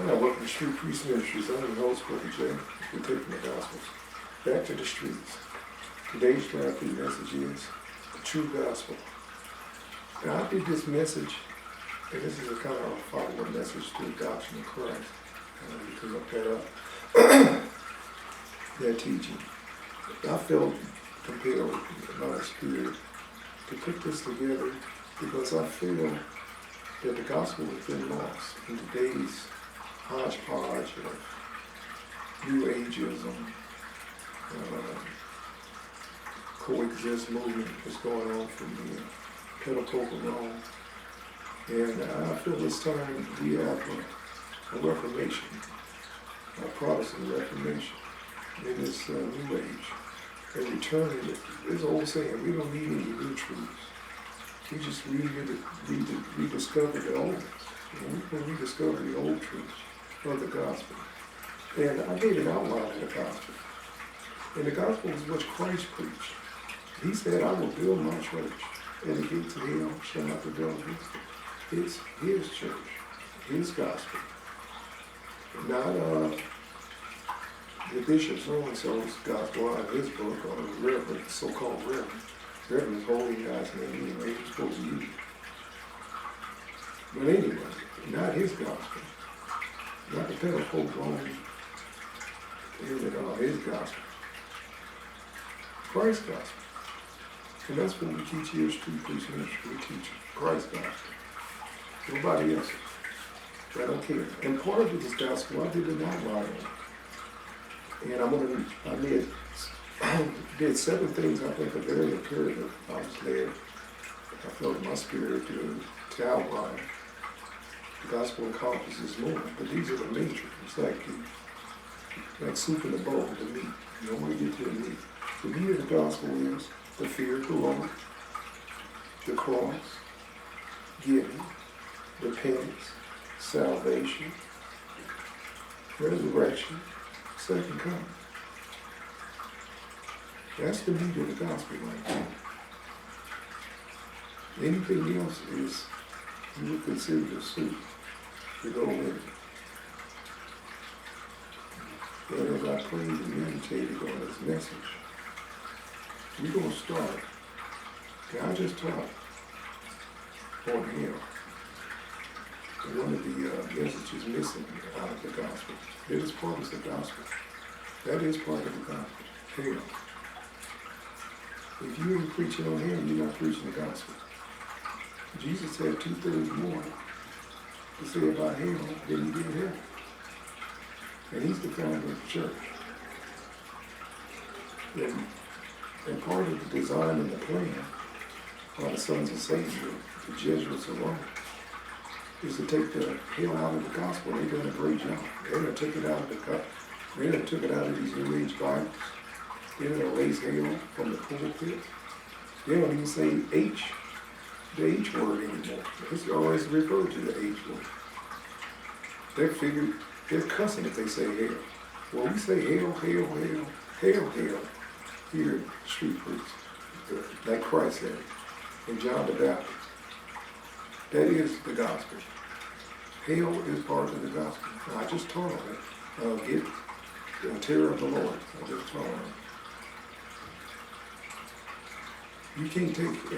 I work in the Street Priest Ministries. I'm the host, Brother Jay. We're taking the Gospels back to the streets. Today's drive-thru message is the true gospel. Now, I did this message, and this is a kind of a follow-up message to the doctrine of Christ. You can look that up. That teaching. I felt compelled by the Spirit to put this together because I feel that the gospel has been lost in today's hodgepodge of New Ageism, coexist movement that's going on from the Pentecostal Rome. And I feel it's time we have a reformation, a Protestant reformation in this new age. And returning, there's an old saying, we don't need any new truths. We just rediscover the old. We can rediscover the old truths of the gospel. And I gave an outline of the gospel. And the gospel is what Christ preached. He said, I will build my church, and the gates of hell shall not prevail against it. It's his church, his gospel. Not the bishop so-and-so's gospel out of his book, or the reverend, so-called reverend. Reverend is holy guy's name anyway, he's supposed to use it. But anyway, not his gospel. Not the Pentecostal Rome, his gospel. Christ's gospel. And that's what we teach here at Street Priest Ministry. We teach Christ's gospel. Nobody else. I don't care. And part of this gospel, I did an outline on it. And I did 7 things I think are very imperative. I was led, I felt in my spirit to outline. The gospel encompasses more, but these are the major. It's like soup in a bowl, the meat. You don't want to get to the meat. The meat of the gospel is the fear of the Lord, the cross, giving, repentance, salvation, resurrection, second coming. That's the meat of the gospel right there. Anything else is, you would consider the soup to go with it. And as I prayed and meditated on this message, we're going to start. God just taught on hell. One of the messages missing out of the gospel. It is part of the gospel. That is part of the gospel. Hell. If you ain't preaching on hell, you're not preaching the gospel. Jesus had 2/3 more to say about hell than he did heaven. And he's the founder of the church. And part of the design and the plan by the sons of Satan, the Jesuits of Rome, is to take the hell out of the gospel. They've done a great job. They're going to take it out of the gospel. They're going to take it out of these New Age Bibles. They're going to raise hell from the pulpit. They don't even say the H word anymore. It's always referred to the H word. They're cussing if they say hell. Well, we say hell, hell, hell, hell, hell here in Street Priest, like Christ said, and John the Baptist. That is the gospel. Hell is part of the gospel. I just taught on it. Get the terror of the Lord. I just taught on it. You can't take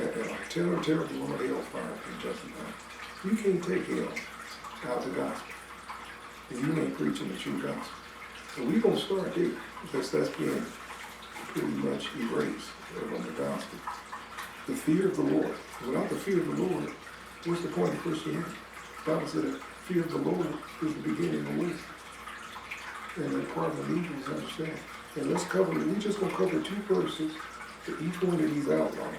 terror of the Lord, hellfire, and justify. You can't take hell out of the gospel. And you ain't preaching the true gospel. So we're going to start there, because that's being pretty much erased from the gospel. The fear of the Lord. Without the fear of the Lord, what's the point of Christianity? The Bible said that fear of the Lord is the beginning of wisdom. And that part of the Hebrews understand. And let's cover it. We're just going to cover 2 verses for each one of these outlines.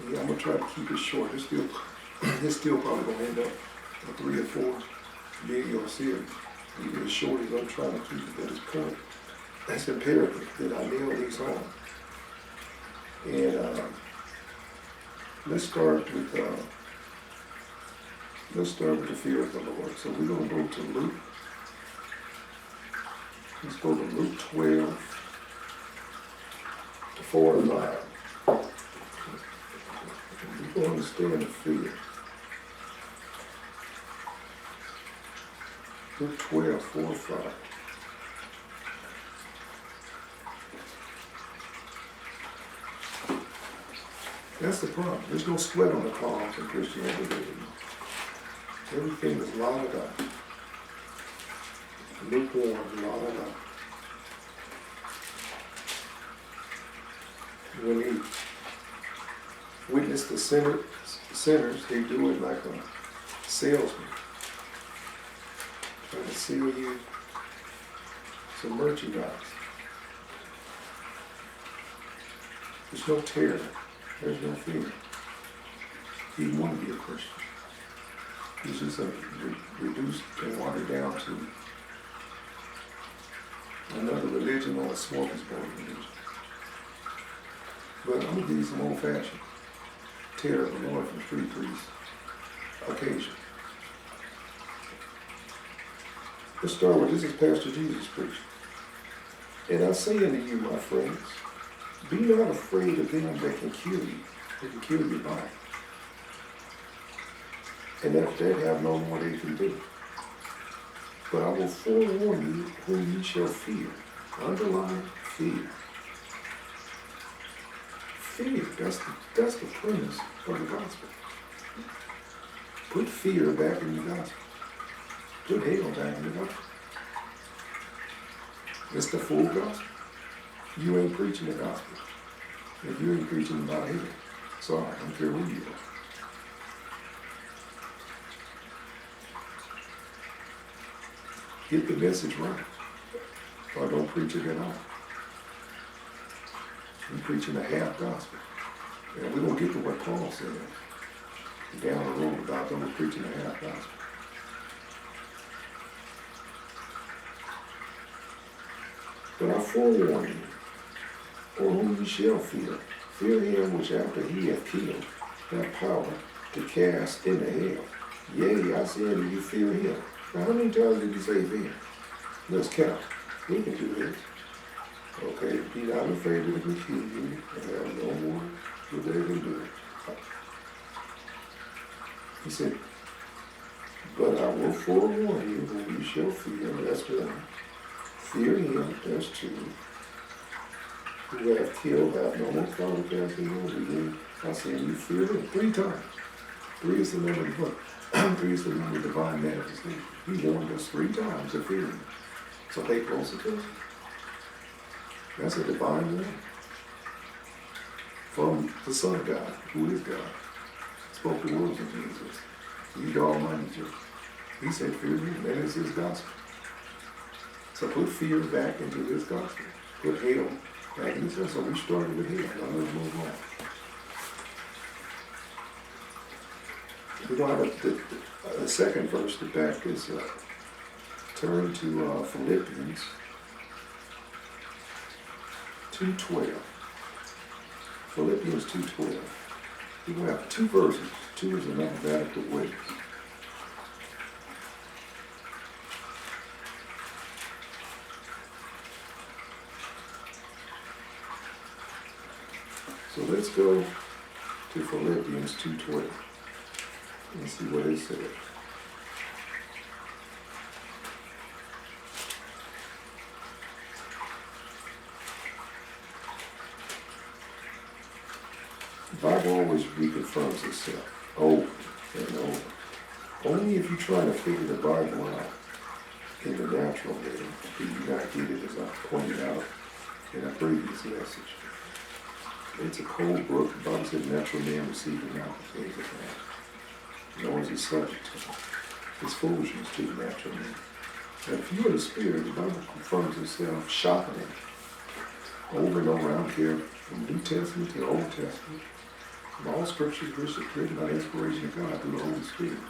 And I'm going to try to keep it short. It's still probably going to end up a 3 or 4 video series. Even as short as I'm trying to keep it at this point. That's imperative that I nail these home. And let's start with the fear of the Lord. So we're going to go to Luke. Let's go to Luke 12 to 4 and 5. We're going to understand the fear. Luke 12, 4, 5. That's the problem. There's no sweat on the palms in Christianity. Everything is la da da. Lukewarm, la da da. When they witness the sinners, they do it like a salesman, trying to sell you some merchandise. There's no terror. There's no fear. He didn't want to be a Christian. He's just reduced and watered down to another religion or a smorgasbord religion. But I'm going to give you some old-fashioned terror of the Lord from Street Priest occasion. Let's start with, this is Pastor Jesus preaching. And I say unto you, my friends, be not afraid of them that can kill you, that can kill your body. And if they have no more they can do. But I will forewarn you whom ye shall fear. Underline fear. Fear, that's the premise of the gospel. Put fear back in the gospel. Put hell back in the gospel. It's the full gospel. You ain't preaching the gospel. If you ain't preaching about hell, sorry, I don't care who you are. Get the message right, or don't preach it at all. You're preaching a half gospel. And we're going to get to what Paul said down the road about them preaching a half gospel. But I forewarn you, or whom you shall fear. Fear him which after he hath killed, hath power to cast into hell. Yea, I say unto you, fear him. Now, how many times did he say fear? Let's count. We can do this. Okay, be not afraid that it can kill you, and have no more that they can do it. He said, but I will forewarn you whom you shall fear. That's one. Fear him, that's two. Who have killed, have no more power to cast into hell. I say, you fear him 3 times. 3 is the number of the book. 3 is the number of divine manifestation. He warned us 3 times to fear him. So pay close attention. That's a divine warning from the Son of God, who is God. Spoke the words of Jesus. He's the Almighty Judge. He said, fear me, and that is his gospel. So put fear back into his gospel. Put hell back into his gospel. So we started with hell. Now let's move on. We're going to have the second verse to back is turn to Philippians 2:12. Philippians 2:12. We're going to have 2 verses. 2 is an alphabetical way. So let's go to Philippians 2:12. Let's see what it says. The Bible always reconfirms itself over and over. Only if you're trying to figure the Bible out in the natural way do you not get it, as I pointed out in a previous message. It's a cold book. The Bible said natural man receiving not the things of God, nor is he subject to them. It's foolishness to the natural man. And if you're in the spirit, the Bible confirms itself shockingly over and over. I don't care from New Testament to Old Testament. All scripture is written by inspiration of God through the Holy Spirit.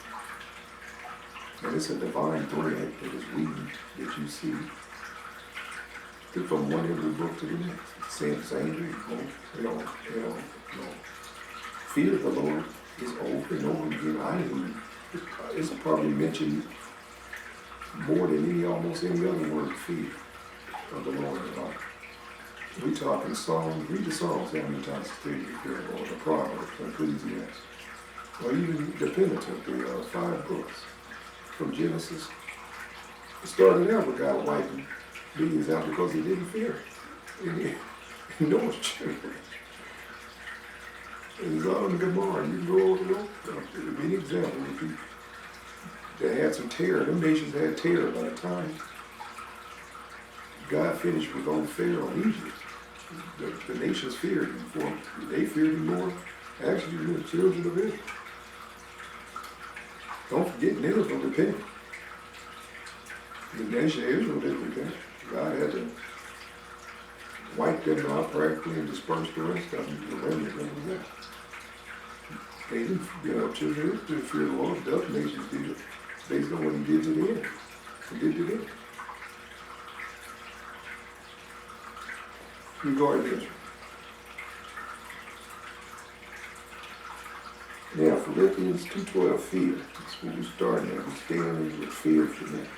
And it's a divine thread that is weaving that you see from one every book to the next. Saying the same thing. Fear of the Lord is over and over again. It's probably mentioned more than almost any other word, fear of the Lord in life. We talk in Psalms, read the Psalms how many times it's stated here, or the Proverbs, or Ecclesiastes, or even the Pentateuch, the 5 books, from Genesis It started out with God wiping millions out because he didn't fear. He knows children. And he's out in Gomorrah. You can go over there. Many examples of people that had some terror. Them nations had terror by the time God finished with old Pharaoh in Egypt. The nations feared him for they feared him more. Actually, the children of Israel. Don't forget Nineveh repented. The nation of Israel didn't repent. God had to wipe them out practically and disperse the rest of them. The remnant of that. They didn't, children of Israel didn't fear the Lord. The other nations did. Based on what he did to them. He did to them. Regarding Israel. Now, Philippians 2:12, fear. That's where we starting at. We stand with fear for that.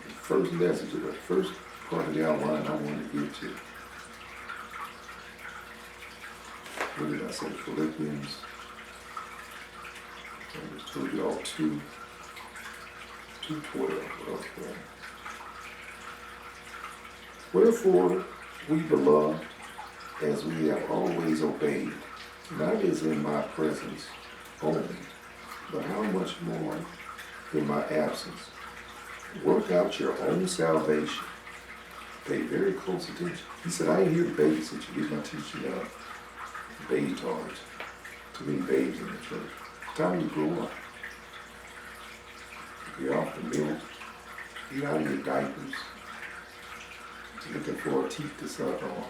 The first message of the first part of the outline I want to get to. What did I say? Philippians. I just told you all 2:12. Okay. Wherefore, we beloved, as we have always obeyed, not as in my presence only, but how much more in my absence. Work out your own salvation. Pay very close attention. He said, I ain't here to babysit you. He's not teaching you babytards. Too many babes in the church. It's time you grow up. Get off the milk. Get out of your diapers. Looking for a teeth to suck on.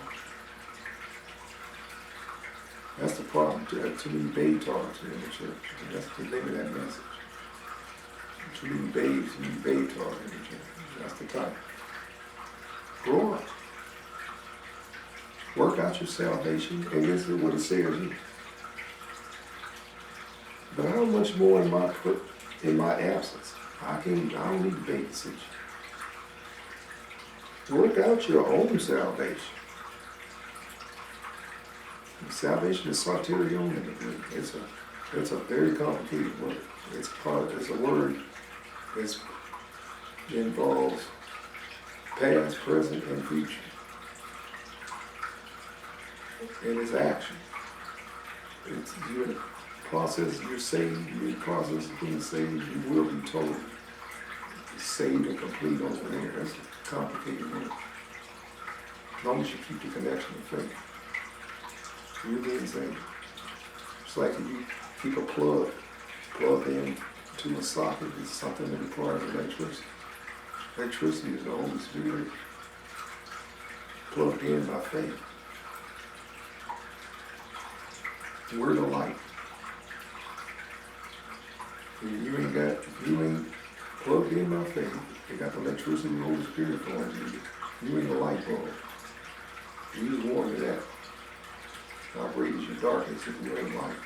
That's the problem. Too many babytards in the church. And that's the name of that message. Too many babes, too many babytards in the church. That's the type. Grow up. Work out your salvation, and this is what it says here. But how much more in my absence? I don't need to babysit you. Work out your own salvation. Salvation is soterion in the Greek. It's a very complicated word. It's a word that involves past, present, and future. And it's action. It's your process. You're saved. You're in the process of being saved. You will be told saved and complete over there. That's a complicated word. As long as you keep the connection of faith. You're being saved. It's like if you keep a plug in to a socket, it's something that requires electricity. Electricity is the Holy Spirit plugged in by faith. We're the light. If you ain't plugged in by faith, you got the electricity and the Holy Spirit flowing in you ain't a light bulb. You just warn you that. How great is your darkness if you ain't light?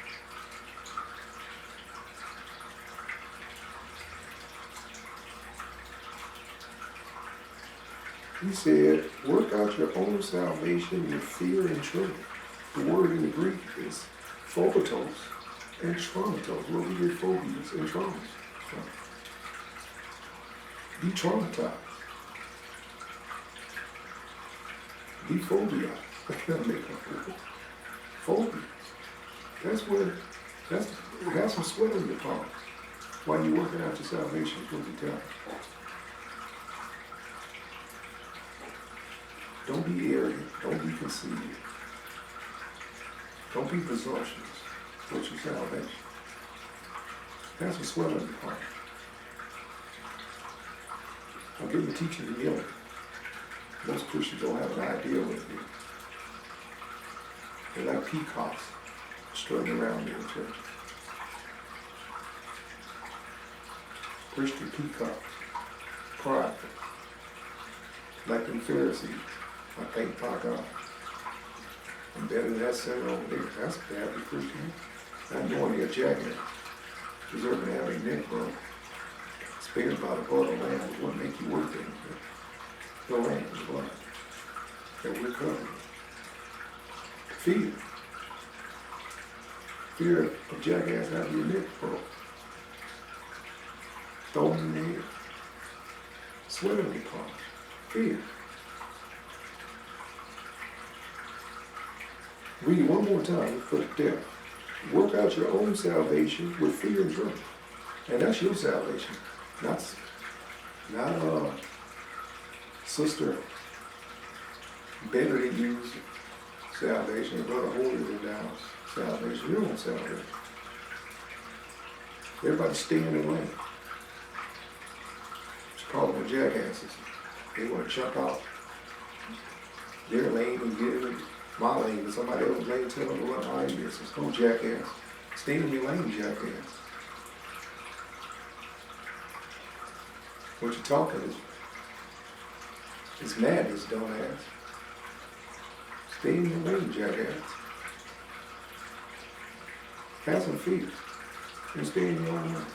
He said, work out your own salvation with fear and trembling. The word in the Greek is phobitos and traumatos. Where we get phobias and traumas from. Be traumatized. Be phobia. Phobia. Have some sweat on your palm while you're working out your salvation is what we tell you. Don't be arrogant. Don't be conceited. Don't be presumptuous with your salvation. Have some sweat on your palm. I'll give the teaching humility. Most Christians don't have an idea what it is. They're like peacocks strutting around in the church. Christian peacocks, prideful, like them Pharisees. I thank my God. I'm better than that sinner over there. That's a bad Christian. Not knowing they're jacking, deserving to have a neck bone. Spared by the blood of the Lamb is what make you worth it. The Lamb is blood that we're covered. Fear. Fear of jackass having your neck broke. Thrown in the air. swimmingly punished. Fear. Read it one more time for death. Work out your own salvation with fear and trembling. And that's your salvation. Not Sister Better You's salvation, Brother Holier than Thou's salvation, your own salvation. Everybody stay in their lane. It's called the jackasses. They want to jump out their lane and get in my lane, and somebody else's lane tell them what line this is. No jackass. Stay in your lane, jackass. What you're talking is madness, dumbass. Stay in your lane, jackass. Have some fear and stay in your own lane.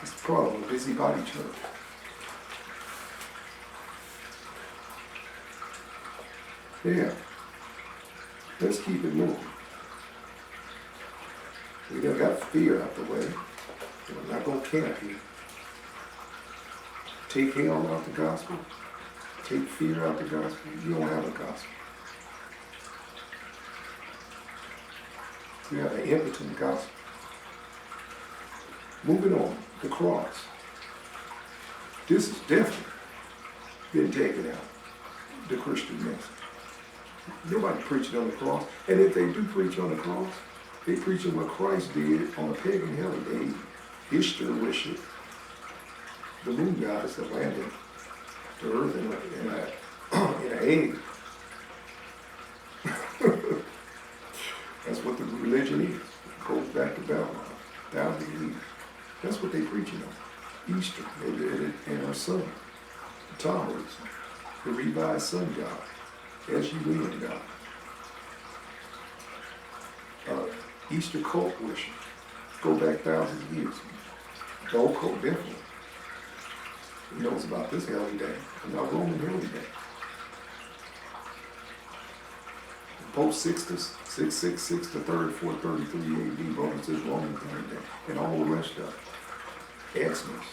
It's the problem, a busybody church. Yeah. Let's keep it moving. We done got fear out the way. We're not going to camp here. Take hell out the gospel. Take fear out the gospel. You don't have a gospel. You have an impotent gospel. Moving on, the cross. This is definitely been taken out, the Christian message. Nobody preaching on the cross. And if they do preach on the cross, they preach on what Christ did on a pagan holiday, Easter worship. The moon goddess that landed the earth in an egg. That's what the religion is. It goes back to Babylon, thousands of years. That's what they preaching on. Easter, they did it, and our son, Tammuz, the revised sun god, S-U-N god. Easter cult worship, go back thousands of years. The old cult definitely knows about this holy day, about Roman holy day. Pope Sixtus, 666 to 3rd, 433 AD, voted this Roman holy day, and all the rest of it. Xmas,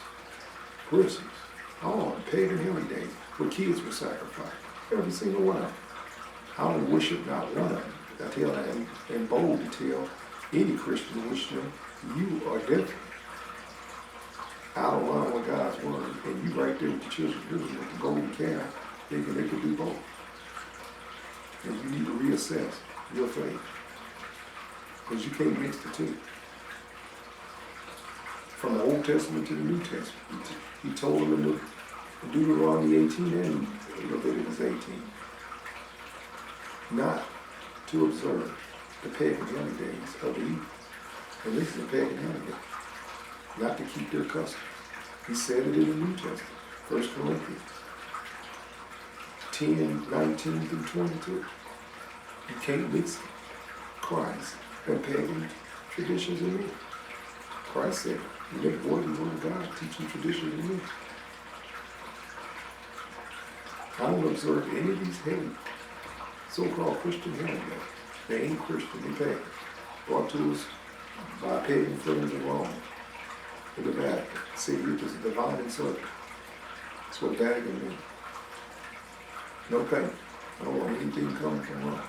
Christmas, all the pagan holy days where kids were sacrificed. Every single one of them. I don't worship not one of them. I tell them, and bold to tell any Christian wish them, you are different. Out of line with God's word, and you right there with the children of Israel, with the golden calf, they could do both. And you need to reassess your faith, because you can't mix the two. From the Old Testament to the New Testament, he told them in Deuteronomy 18 and Leviticus 18, not to observe the pagan holidays of the east. And this is a pagan holiday. Not to keep their customs. He said it in the New Testament, 1 Corinthians 10, 19 through 22. You can't mix Christ and pagan traditions in me. Christ said, you make void the word of God, teaching traditions in me. I don't observe any of these heavy so-called Christian holidays. They ain't Christian, they pagan. Brought to us by pagan friends of Rome. The Vatican, say it is a divine insertion. That's what Vatican means. No pain. I don't want anything coming from Rome.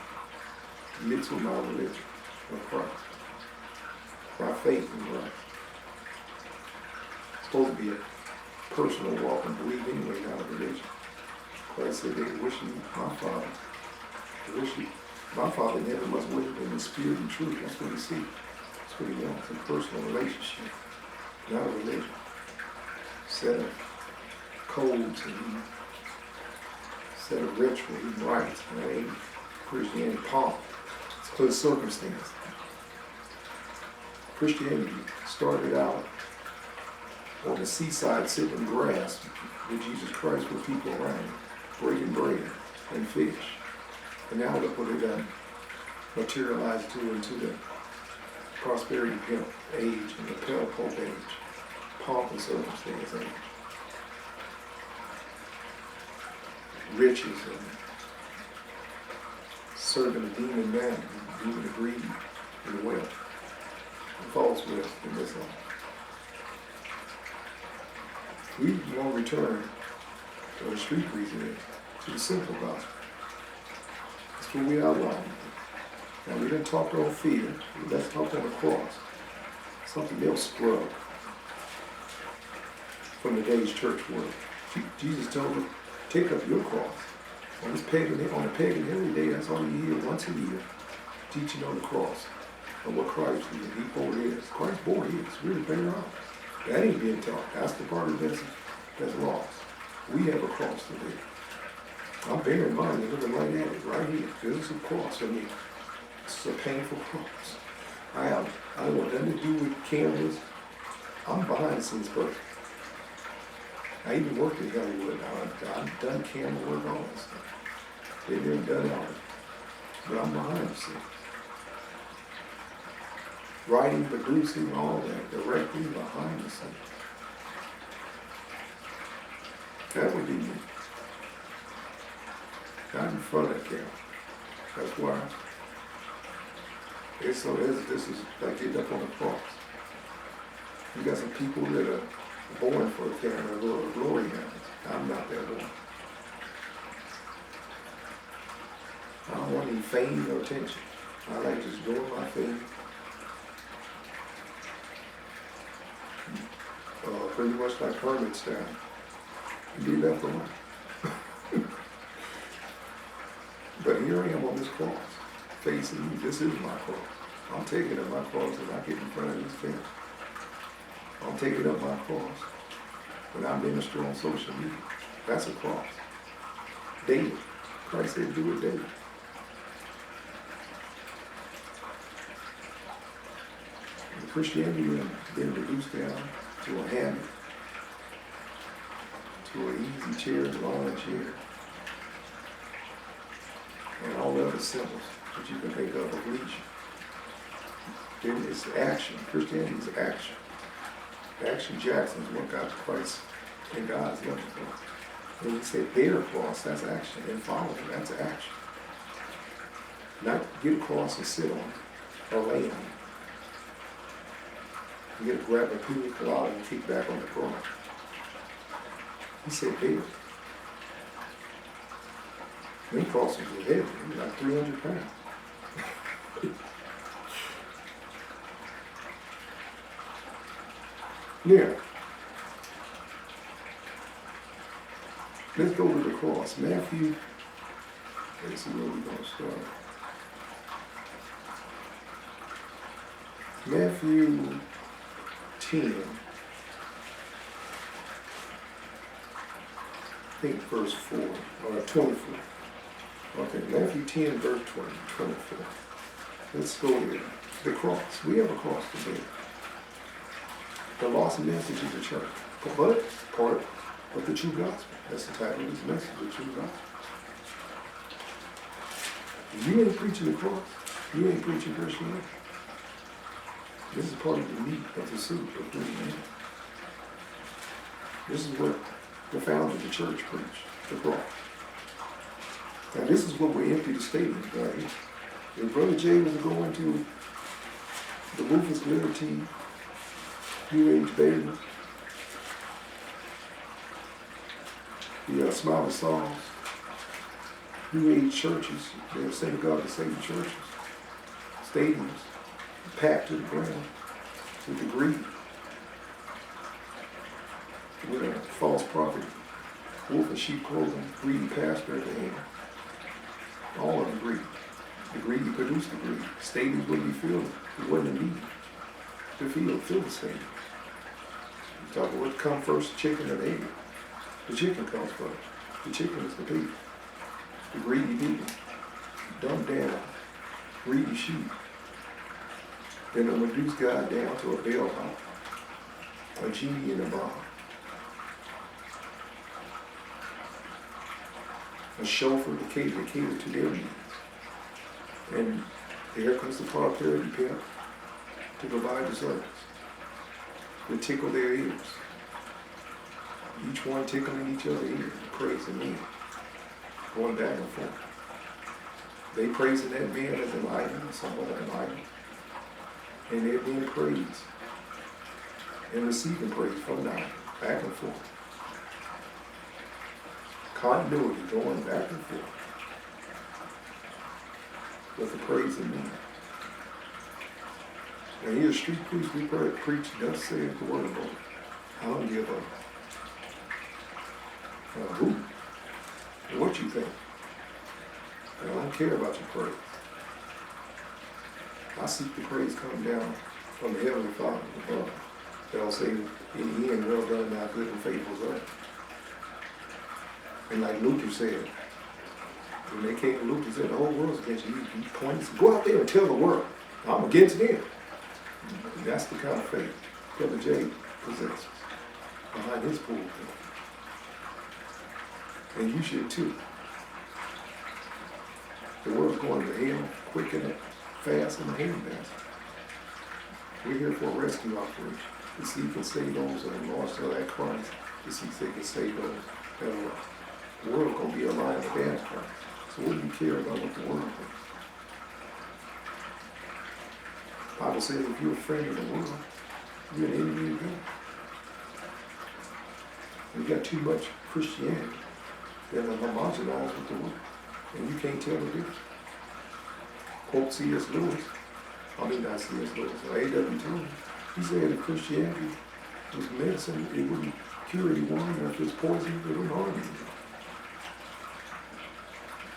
Mixed with my religion of Christ. My faith in Christ. It's supposed to be a personal walk and belief anyway, not a religion. Christ said they worship my Father. My Father never must worship in the spirit and truth. That's what he sees. That's what he wants, a personal relationship. Not a religion. Set of codes and set of rituals and rites. And that ain't Christianity pomp. It's close circumstance. Christianity started out on the seaside sitting in grass with Jesus Christ with people around, breaking bread and fish. And now look what they done materialized into the prosperity pimp age and the pale pope age, pomp and circumstance age, riches and serving a demon man, demon of greed and wealth, and false wealth in this life. We want to return to the street preaching, to the simple gospel. That's what we outline. Now we didn't talk on fear, let's talk on the cross. Something else sprung from the day's church world. Jesus told them, take up your cross. On the pagan holiday, that's all you hear once a year, teaching on the cross of what Christ did. He bore his. Christ bore his. Really bear out. That ain't being taught. That's the part of this that's lost. We have a cross to bear. I'm bearing mine and looking right at it, right here. This is a cross for me. This is a painful cross. I don't want nothing to do with cameras. I'm behind the scenes person. I even worked in Hollywood. I've done camera work, all that stuff. They've never done all of it. But I'm behind the scenes. Writing, producing, all that, directing, behind the scenes. That would be me. Not in front of the camera. That's why this is like getting up on the cross. You got some people that are born for the camera, a little glory happens. I'm not that one. I don't want any fame or attention. I like just doing my thing. Pretty much like hermit style. Be left alone. But here I am on this cross, facing you. This is my cross. I'm taking up my cross as I get in front of this camera. I'm taking up my cross when I minister on social media. That's a cross. Daily. Christ said do it daily. And Christianity has been reduced down to a habit, to an easy chair, lawn chair, and all the other symbols that you can think of leisure. Then it's action. Christianity is action. Action Jackson is what God Christ and God's looking for. When he said bear a cross, that's action. And follow him, that's action. Not get a cross and sit on it or lay on it. You get to grab a pina colada and kick back on the cross. He said bear. Them crosses were heavy, they were like 300 pounds. Now, let's go to the cross. Matthew, let's see where we're going to start. Matthew 10, I think verse 4, or 24. Okay, Matthew 10, verse 24. Let's go there. The cross. We have a cross to bear. The lost message of the church. But part of the true gospel. That's the title of this message, the true gospel. If you ain't preaching the cross, you ain't preaching Christianity. This is part of the meat of the soup of Christianity. This is what the founder of the church preached, the cross. Now this is what we're empty the stadium, right? If Brother Jay was going to the Rufus Glitter team, New Age Baby, the Smiling Songs, New Age churches, the synagogue of Satan churches, stadiums, packed to the ground with the greed, with a false prophet, wolf in sheep clothing, greedy pastor at the end. All of them greedy. The greedy produced the greed. Stadiums wouldn't be filled. It wasn't a need to fill the stadium. You talk about what comes first, the chicken or the egg. The chicken comes first. The chicken is the people. The greedy people. Dumbed down, greedy sheep. Then they'll reduce God down to a bellhop, a genie in a bottle, a chauffeur to cater to their needs. And here comes the prosperity pimp to provide the service, to tickle their ears. Each one tickling each other's ears, praising me, going back and forth. They praising that man as an idol, somewhat of an idol. And they're being praised and receiving praise from God, back and forth. continuity going back and forth with the praise of men. And here, street preach, we preach, thus saith the word of God. I don't give a who, or what you think. I don't care about your praise. I seek the praise come down from the Heavenly Father above. They'll say, in the end, well done, thou good and faithful servant. And like Luther said, when they came to Luther, said, the whole world's against you. He pointed, go out there and tell the world, I'm against them. And that's the kind of faith Brother Jay possesses behind his pulpit. And you should too. The world's going to hell quick and fast in a handbasket. We're here for a rescue operation to see if we can save those that are lost to that Christ, to see if they can save those that are lost. The world's going to be aligned with Antichrist. So what do you care about what the world thinks? The Bible says if you're a friend of the world, you're an enemy of God. We got too much Christianity that are homogenized with the world. And you can't tell the difference. Quote C.S. Lewis. I mean not C.S. Lewis, A.W. Tozer. He said if Christianity was medicine, it wouldn't cure anyone, or if it's poison, it wouldn't harm anyone.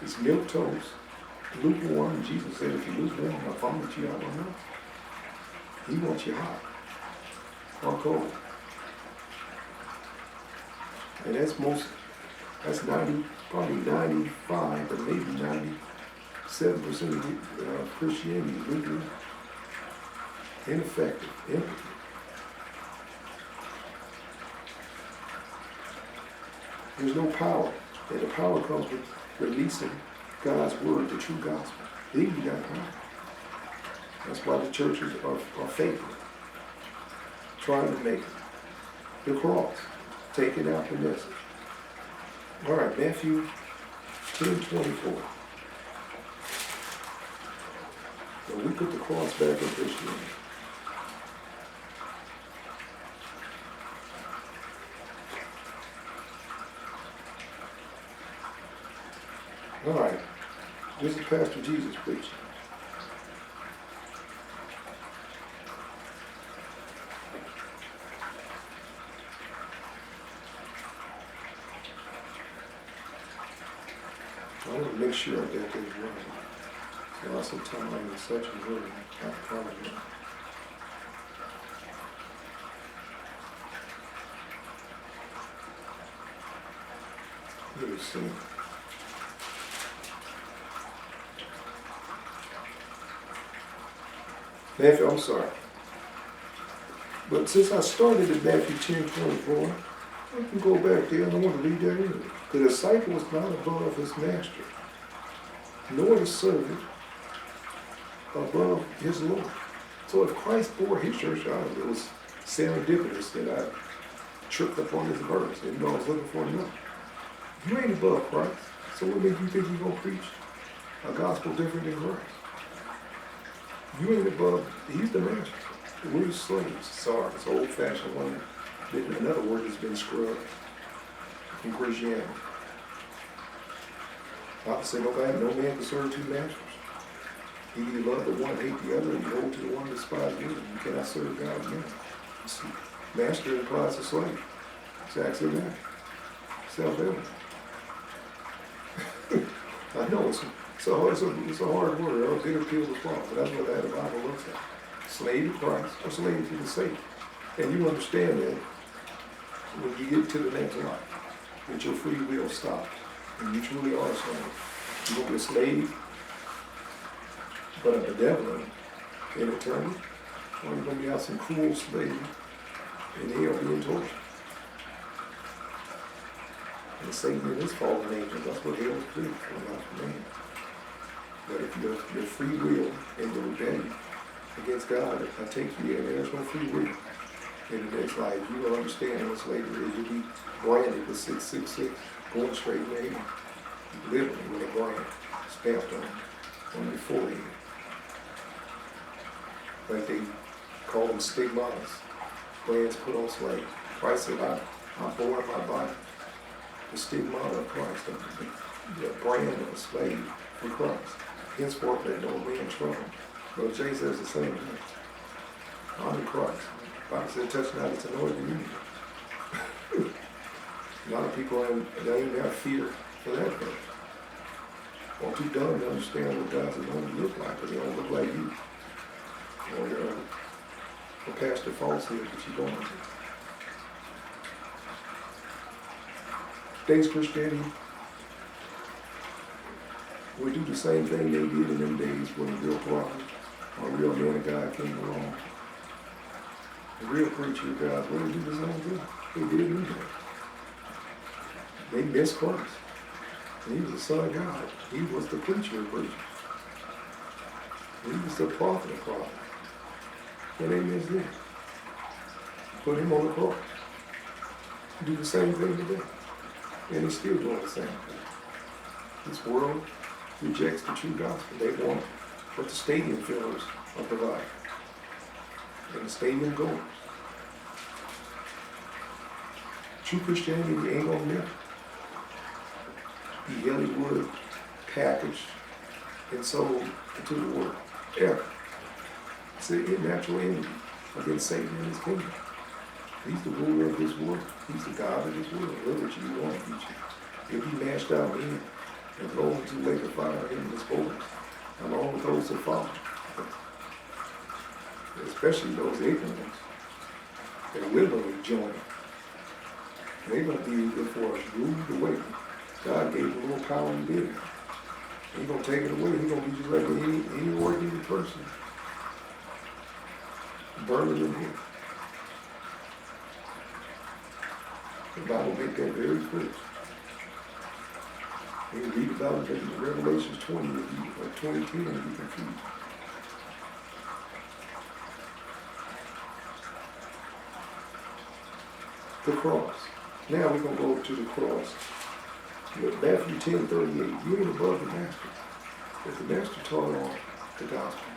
It's milk toast, lukewarm. Jesus said if you lukewarm, I'll vomit you out my mouth. He wants you hot or cold. And that's 90, probably 95, but maybe 97% of Christianity is lukewarm, ineffective, empty. There's no power, and the power comes with releasing God's word, the true gospel. Then you got power. That's why the churches are faking, trying to make it. The cross, taking out the message. All right, Matthew 10:24. So we put the cross back in Christianity. All right, this is Pastor Jesus preaching. I want to make sure I get this right. Lots of time in such a hurry. I apologize. Let me see. Matthew, I'm sorry. But since I started at Matthew 10:24, I can go back there and I want to read that in. The disciple was not above his master, nor the servant above his Lord. So if Christ bore his church out, it was serendipitous that I tripped up on this verse and I was looking for another. You ain't above Christ, so what makes you think you're going to preach a gospel different than Christ? You ain't above, he's the master. We're the slaves. Sorry, it's an old-fashioned one. Another word that's been scrubbed in Christianity. Bible said, no man can serve two masters. You either love the one, hate the other, and you hold to the one, despise the other. You cannot serve God and man. Master implies a slave. It's actually that. Self-evident. I know it's a hard word. Or bitter pill to swallow, but that's what that Bible looks at. Slave to Christ or slave to the Satan. And you understand that when you get to the next life, that your free will stops, and you truly are a slave. You're going to be a slave, but a benevolent in eternity, or you're going to be out some cruel slave in hell being tortured. And Satan and his fallen angels, that's what hell is doing for not for man. But if your free will and your rebellion against God, I take you in, there's no free will. In the next life, you will understand what slavery is. You'll be branded with 666, going straight in hell. Literally with a brand stamped on your forehead. Like they call them stigmas, brands put on slaves. Christ said, I bore in my body the stigmata of Christ, the brand of a slave for Christ. Henceforth let no man trouble. Brother Jay says the same thing. I'm in Christ. The Bible said, touch not his anointed community. A lot of people they even have fear for that verse. Or too dumb to understand what God's anointed look like, because they don't look like you. Or you're a pastor falsehood that you don't. Today's Christianity, we do the same thing they did in them days when a real prophet or a real man of God came along. The real preacher of God, well, they do the same thing. They did in there. They missed Christ. And he was the Son of God. He was the preacher of preachers. He was the prophet of prophets. And they missed him. Put him on the cross. Do the same thing today. And he's still doing the same thing. This world rejects the true gospel. They want what the stadium fillers are providing. And the stadium goers. True Christianity ain't gonna never be Hollywood packaged and sold into the world. Ever. It's a natural enemy against Satan and his kingdom. He's the ruler of this world. He's the God of this world. Liberty you want, future. He'll be mashed out in and thrown into the lake of fire in his borders, along with those that follow. Especially those ignorant ones that willingly join. They're going to be there for us, ruled away. God gave them a little power and did it. He's going to take it away. He's going to be just like any ordinary person. Burning in hell. The Bible makes that very clear. You can read about it in Revelation 20 or 2010 and be confused. The cross. Now we're going to go to the cross. Matthew 10:38. You ain't above the master. If the master taught on the gospel,